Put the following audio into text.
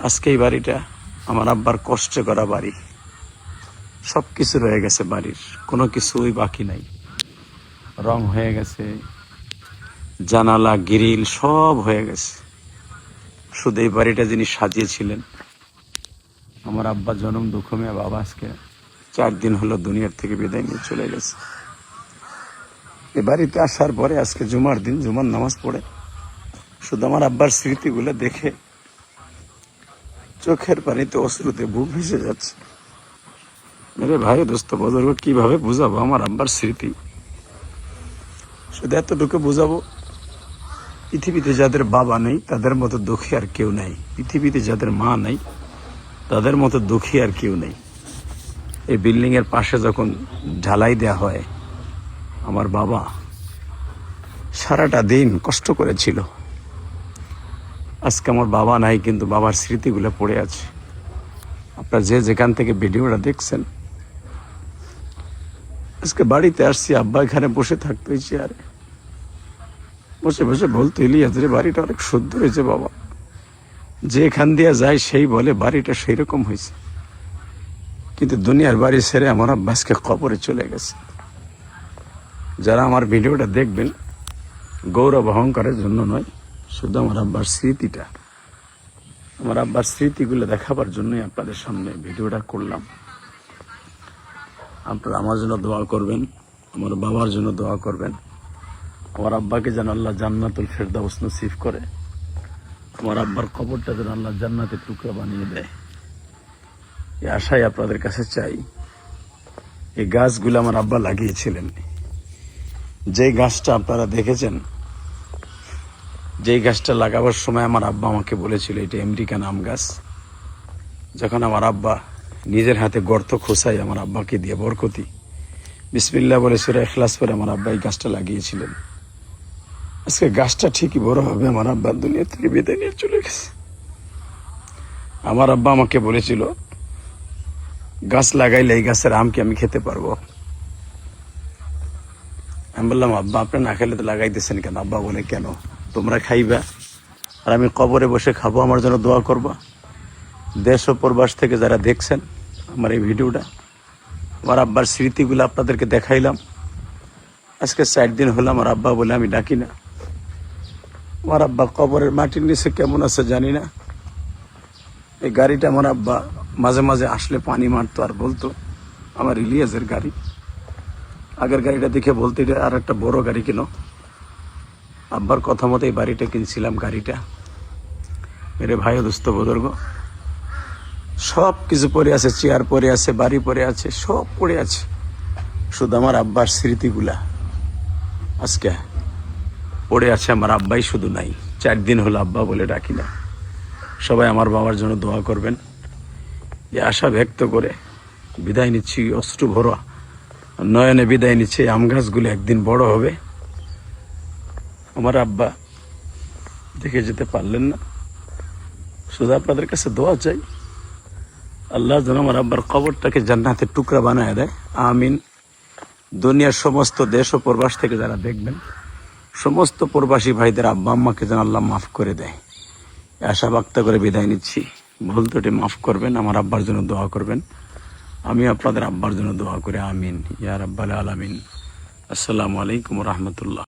আজকে এই বাড়িটা আমার আব্বার কষ্টে করা বাড়ি। সব কিছু রয়ে গেছে, বাড়ির কোনো কিছুই বাকি নাই। রং হয়ে গেছে, জানালা গ্রিল সব হয়ে গেছে। শুধু এই বাড়িটা যিনি সাজিয়েছিলেন, আমার আব্বা জনম দুঃখমে বাবা আজকে 4 দিন হলো দুনিয়ার থেকে বিদায় নিয়ে চলে গেছে। এই বাড়িতে আসার পরে আজকে জুমার দিন, জুমার নামাজ পড়ে শুধু আমার আব্বার স্মৃতিগুলো দেখে চোখের পানিতে অশ্রুতে বুক ভেসে যাচ্ছে। মেরে ভাই দোস্ত বদর্গ, কিভাবে বুঝাবো আমার আব্বার স্মৃতি? শুধু এতটুকু বুঝাবো, পৃথিবীতে যাদের বাবা নেই তাদের মতো দুঃখী আর কেউ নেই। পৃথিবীতে যাদের মা নেই তাদের মতো দুঃখী আর কেউ নেই। এই বিল্ডিং এর পাশে যখন ঢালাই দেয়া হয়, আমার বাবা সারাটা দিন কষ্ট করেছিল। আজকে আমার বাবা নাই, কিন্তু বাবার স্মৃতিগুলো পড়ে আছে। আপনারা যে যেখান থেকে ভিডিওটা দেখছেন, আজকে বাড়িতে আসছি, আব্বা এখানে বসে থাকতো এই চেয়ারে, বসে বসে বলতো, ইলিয়াস রে বাড়িটা অনেক সুন্দর হয়েছে বাবা। যে এখান দিয়ে যায় সেই বলে বাড়িটা সেই রকম হয়েছে। কিন্তু দুনিয়ার বাড়ি ছেড়ে আমার আব্বা আজকে কবরে চলে গেছে। যারা আমার ভিডিওটা দেখবেন, গৌরব অহংকারের জন্য নয়, শুধু আমার আব্বার স্মৃতিটা, আমার আব্বার স্মৃতিগুলো দেখাবার জন্যই আপনাদের সামনে ভিডিওটা করলাম। আপনারা আমার জন্য দোয়া করবেন, আমার বাবার জন্য দোয়া করবেন। আমার আব্বাকে যেন আল্লাহ জান্নাতুল ফেরদাউস নসিব করে, আমার আব্বার কবরটা যেন আল্লাহ জান্নাতের টুকরা বানিয়ে দেয়, এই আশাই আপনাদের কাছে চাই। এই গাছগুলো আমার আব্বা লাগিয়েছিলেন। যে গাছটা আপনারা দেখেছেন, যেই গাছটা লাগাবার সময় আমার আব্বা আমাকে বলেছিল এটা আমেরিকান আম গাছ। যখন আমার আব্বা নিজের হাতে গর্ত খোসাই আমার আব্বাকে দিয়ে বরকতি বিসমিল্লাহ বলে সূরা ইখলাস পরে আমার আব্বা এই গাছটা লাগিয়েছিলেন। আজকে গাছটা ঠিকই বড় হবে, আমার আব্বা দুনিয়া থেকে বিদায় নিয়ে চলে গেছে। আমার আব্বা আমাকে বলেছিল গাছ লাগাইলে এই গাছের আম কি আমি খেতে পারবো? আমি বললাম, আব্বা আপনি না খেলে তো লাগাইতেছেন কেন? আব্বা বলে, কেন, তোমরা খাইবা আর আমি কবরে বসে খাবো, আমার জন্য দোয়া করবা। দেশ ও প্রবাস থেকে যারা দেখছেন আমার এই ভিডিওটা, আমার আব্বার স্মৃতিগুলো আপনাদেরকে দেখাইলাম। আজকে 4 দিন হলো আমার আব্বা বলে আমি ডাকি না। আমার আব্বা কবরের মাটির নিচে কেমন আছে জানি না। এই গাড়িটা আমার আব্বা মাঝে মাঝে আসলে পানি মারতো আর বলতো আমার ইলিয়াসের গাড়ি। আগের গাড়িটা দেখে বলতে এটা আর একটা বড় গাড়ি কেন। আব্বার কথা মতো এই বাড়িটা কিনছিলাম, গাড়িটা। মেরে ভাই দোস্ত বুজুর্গ, সব কিছু পড়ে আছে, চেয়ার পড়ে আছে, বাড়ি পড়ে আছে, সব পড়ে আছে। শুধু আমার আব্বার স্মৃতিগুলা আজকে পড়ে আছে। আমার আব্বাই শুধু নাই, 4 দিন হলো আব্বা বলে ডাকি না। সবাই আমার বাবার জন্য দোয়া করবেন। এই আশা ব্যক্ত করে বিদায় নিচ্ছি, অশ্রু ভরা নয়নে বিদায় নিচ্ছে। আম গাছগুলো একদিন বড় হবে। আমার আব্বা দেখে যেতে পারলেন না, শুধু আপনাদের কাছে দোয়া চাই, আল্লাহ যেন আমার আব্বার কবরটাকে জান্নাতের টুকরা বানায় দেয়, আমিন। দুনিয়ার সমস্ত দেশ ও প্রবাস থেকে যারা দেখবেন, সমস্ত প্রবাসী ভাইদের আব্বা আম্মাকে যেন আল্লাহ মাফ করে দেয়, আশা ব্যক্ত করে বিদায় নিচ্ছি। ভুল ত্রুটি মাফ করবেন, আমার আব্বার জন্য দোয়া করবেন। আমি আপনাদের আব্বার জন্য দোয়া করে আমিন ইয়া রাব্বাল আলামিন। আসসালামু আলাইকুম ওয়া রাহমাতুল্লাহ।